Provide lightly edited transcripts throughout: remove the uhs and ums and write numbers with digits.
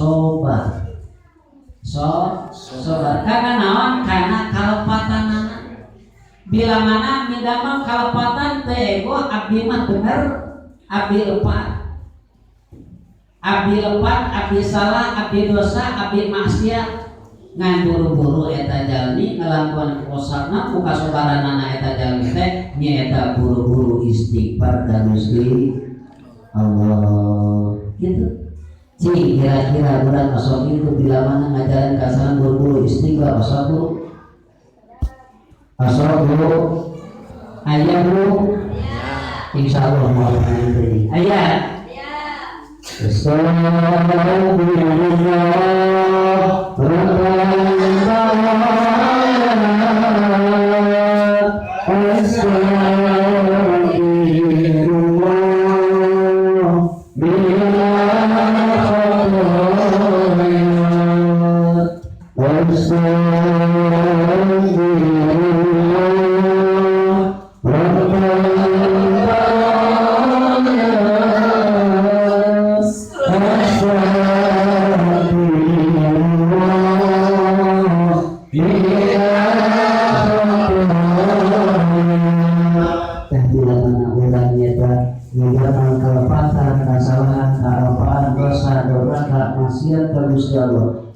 sobar. Sobar karena naon? Karena kalepatanana. Bila mana midamel kalepatan teh ego abdi mah bener, abdi lepat. Abdi lepat, abdi salah, abdi dosa, abdi maksiat. Ngan buru-buru eta jalmi ngelakuan kosakna muka sobaranana eta jalmi teh nyaeta buru-buru istighfar ka Gusti Allah. Gitu. Cing kira-kira bulan masuk itu bila mana ngajaran kasaran buru-buru istighfar asaburu. Asaburu. Ayah bu. Insyaallah mau nanti. Ayah.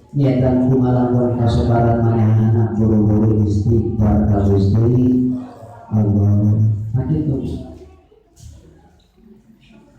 Niatan kumalakuan kasobaran manehana buru-buru istighfar ka Gusti Allah. Nah gitu.